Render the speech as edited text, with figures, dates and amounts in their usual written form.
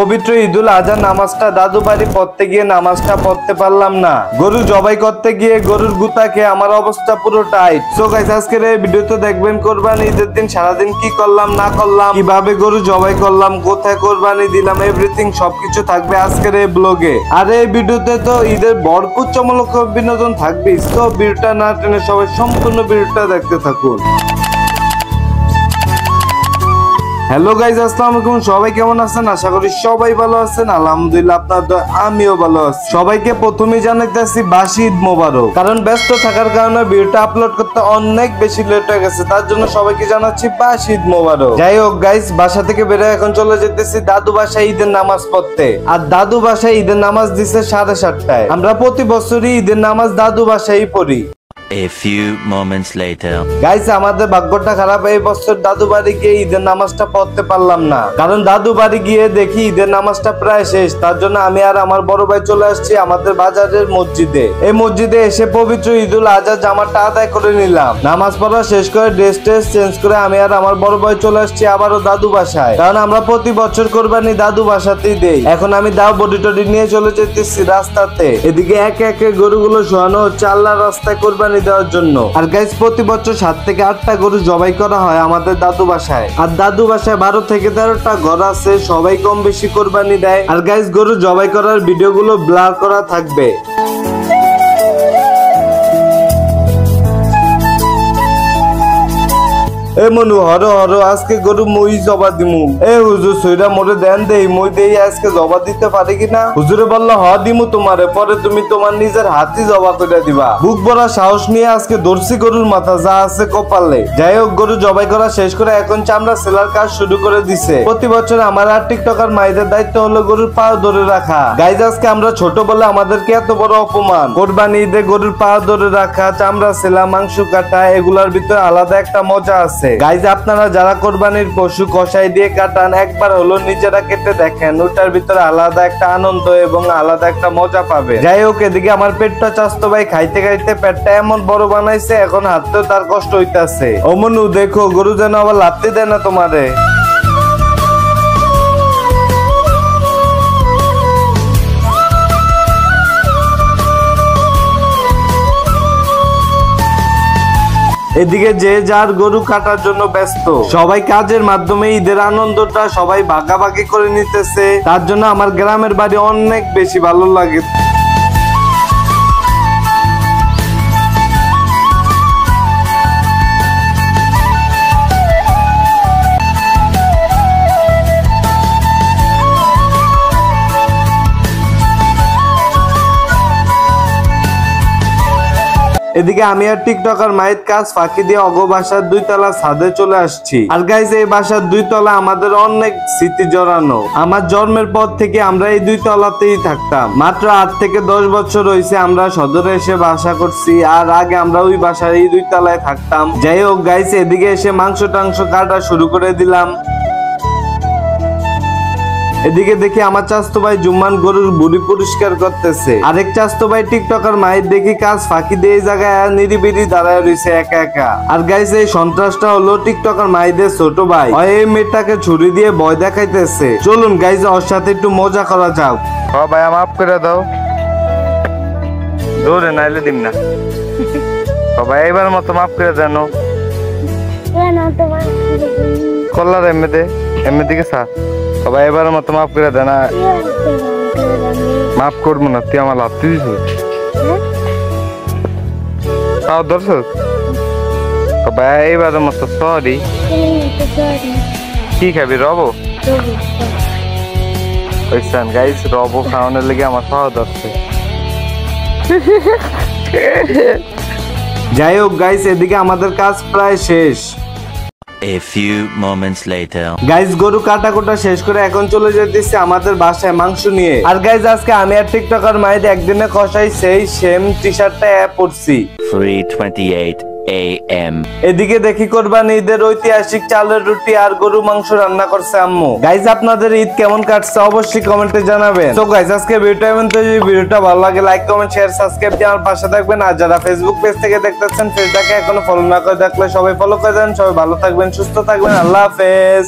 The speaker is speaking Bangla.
পবিত্র ঈদুল আজহা নামাজটা দাদু বাড়ি পড়তে গিয়ে নামাজটা পড়তে পারলাম না। গরু জবাই করতে গিয়ে গরুর গুতা খেয়ে আমার অবস্থা পুরো টাইট। সো গাইস আজকের এই ভিডিওতে দেখবেন কোরবানি ঈদের দিন সারাদিন কি করলাম না করলাম, কিভাবে গরু জবাই করলাম, কোথায় কোরবানি দিলাম, এভরিথিং সবকিছু থাকবে আজকের এই ব্লগে। আর এই ভিডিওতে তো ঈদের ভরপুর চমক বিনোদন থাকবে। তো ভিডিওটা না টেনে সবাই সম্পূর্ণ ভিডিওটা দেখতে থাকুন। হ্যালো গাইজ, আসসালামু আলাইকুম। সবাই কেমন আছেন? আশা করি সবাই ভালো আছেন। আলহামদুলিল্লাহ, আপনাদের আমিও ভালো আছি। সবাইকে প্রথমেই জানাইতেছি বাসি ঈদ মোবারক। কারণ ব্যস্ত থাকার কারণে ভিডিওটা আপলোড করতে অনেক বেশি লেট হয়ে গেছে, তার জন্য সবাইকে জানাচ্ছি বাসি ঈদ মোবারক। যাই হোক গাইজ, বাসা থেকে বেরোয় এখন চলে যেতেছি দাদু বাসায় ঈদের নামাজ পড়তে। আর দাদু বাসায় ঈদের নামাজ দিছে 7:30টায়। আমরা প্রতি বছরই ঈদের নামাজ দাদু বাসায় পড়ি। A few moments later. Guys, আমাদের ভাগ্যটা খারাপ। এই বছর দাদু বাড়ি গিয়ে ঈদের নামাজটা পড়তে পারলাম না, কারণ দাদু বাড়ি গিয়ে দেখি ঈদের নামাজটা প্রায় শেষ। তার জন্য আমি আর আমার বড় ভাই চলে আসছি আমাদের বাজারের মসজিদে। এই মসজিদে এসে পবিত্র ঈদুল আজহা জামাটা আদায় করে নিলাম। নামাজ পড়া শেষ করে ড্রেস চেঞ্জ করে আমি আর আমার বড় ভাই চলে আসছি আবারও দাদু বাসায়, কারণ আমরা প্রতি বছর কোরবানি দাদু বাসাতেই দেই। এখন আমি দাও বডি টডি নিয়ে চলে যেতেছি রাস্তাতে। এদিকে একে একে গরুগুলো শোয়ানো হচ্ছে আল্লাহর রাস্তায় কোরবানি দেওয়ার জন্য। আর গাইস, প্রতি বছর 7 থেকে 8টা গরু জবাই করা হয় আমাদের দাদু বাসায়। আর দাদু বাসায় 12 থেকে 13টা ঘর আছে, সবাই কম বেশি কোরবানি দেয়। আর গাইস, গরু জবাই করার ভিডিওগুলো ব্লার করা থাকবে। এ মনু, হরো হরো, আজকে গরু মই জবা দিমু। এ হুজুর, সইরা মোরে দেন দেই, মই দেই আজকে জবা দিতে পারি কিনা? হুজুরে বলল হ দিমু তোমারে, পরে তুমি তোমার নিজের হাতই জবা করে দিবা। বুক ভরা সাহস নিয়ে আজকে দর্শি গরুর মাথা যা আছে কপালে। যাই হোক, গরু জবাই করা শেষ করে এখন চামড়া সেলার কাজ শুরু করে দিছে। প্রতি বছর আমার আর টিকটকার মাইদের দায়িত্ব হলো গরুর পা ধরে রাখা। গাইজ, আজকে আমরা ছোট বলে আমাদেরকে এত বড় অপমান। কোরবানি ঈদে গরুর পা ধরে রাখা, চামড়া সেলা, মাংস কাটা, এগুলার ভিতরে আলাদা একটা মজা আছে। গাইজ, আপনারা যারা কোরবানির পশু কষাই দিয়ে কাটান, একবার হলো নিজেরা কেটে দেখেন, ওটার ভিতরে আলাদা একটা আনন্দ এবং আলাদা একটা মজা পাবে। যাই হোক, এদিকে আমার পেটটা চাস্তো ভাই খাইতে খাইতে পেটটা এমন বড় বানাইছে, এখন হাঁটতেও তার কষ্ট হইতাছে। ও মনু, দেখো গরু যেন আবার লাত্তি দেয় না তোমারে। এদিকে যে যার গরু কাটার জন্য ব্যস্ত। সবাই কাজের মাধ্যমে ঈদের আনন্দটা সবাই ভাগাভাগি করে নিতেছে। তার জন্য আমার গ্রামের বাড়ি অনেক বেশি ভালো লাগে। এদিকে আমি আর টিকটকার মাইত কাজ ফাঁকি দিয়ে অগো বাসার 2 তলা ছাদে চলে আসছি। আর গাইজ, এই বাসার 2 তলা আমাদের অনেক স্মৃতি জড়ানো। আমার জন্মের পর থেকে আমরা এই 2 তলাতেই থাকতাম। মাত্র 8 থেকে 10 বছর হয়েছে আমরা সদরে এসে বাসা করছি। আর আগে আমরা ওই বাসার এই 2 তলায় থাকতাম। যাই হোক গাইজ, এদিকে এসে মাংস টাংস কাটা শুরু করে দিলাম। এদিকে দেখি আমার চাস্তো ভাই জুম্মান গরুর বুড়ি পরিষ্কার করতেছে। আরেক চাস্তো ভাই টিকটকার মায়ের দেখি কাজ ফাঁকি দিয়ে জায়গায় নিরিবিরি দাঁড়ায় রয়েছে একা একা। আর গাইস, এই সন্ত্রাসটা হলো টিকটকার মাইদের ছোট ভাই। এই মেয়েটাকে ছুরি দিয়ে ভয় দেখাইতেছে। চলুন গাইস, ওর সাথে একটু মজা করা যাক। ও ভাই, মাফ করে দাও, দৌড়ে নাইলে দিন না। ও ভাই, এবার মতো মাফ করে দেন। কল্লার এমনি দিকে সা সবাই এবার মতো মাফ করে দেয় না। মাফ করবো না, তুই আমার লাত্তি দিস তাও দর্শক। সবাই এবারের মতো সরি। কি খাবি? রব গাইস, রব খাওয়ানোর লেগে আমার খাওয়া দরছে। যাই হোক গাইস, এদিকে আমাদের কাজ প্রায় শেষ। A few moments later. Guys, গরু কাটা কোটা শেষ করে এখন চলে যেতেছি আমাদের বাসায় মাংস নিয়ে। আর গাইজ, আজকে আমি আর টিকটকার মাইদ একদিনে কষাই সেই সেম টি শার্টটা পরছি। 3:28 AM. এদিকে দেখি কোরবানি ঈদের ঐতিহাসিক চালের রুটি আর গরু মাংস রান্না করছে আম্মু। গাইজ, আপনাদের ঈদ কেমন কাটছে অবশ্যই কমেন্টে জানাবেন। তো গাইজ, আজকে ভিডিওটা এমন। তো যদি ভিডিওটা ভালো লাগে লাইক কমেন্ট শেয়ার সাবস্ক্রাইব দিয়ে আমার পাশে থাকবেন। আর যারা ফেসবুক পেজ থেকে দেখতেছেন, পেজটাকে এখনো ফলো না করে দেখলে সবাই ফলো করে দেন। সবাই ভালো থাকবেন, সুস্থ থাকবেন। আল্লাহ হাফেজ।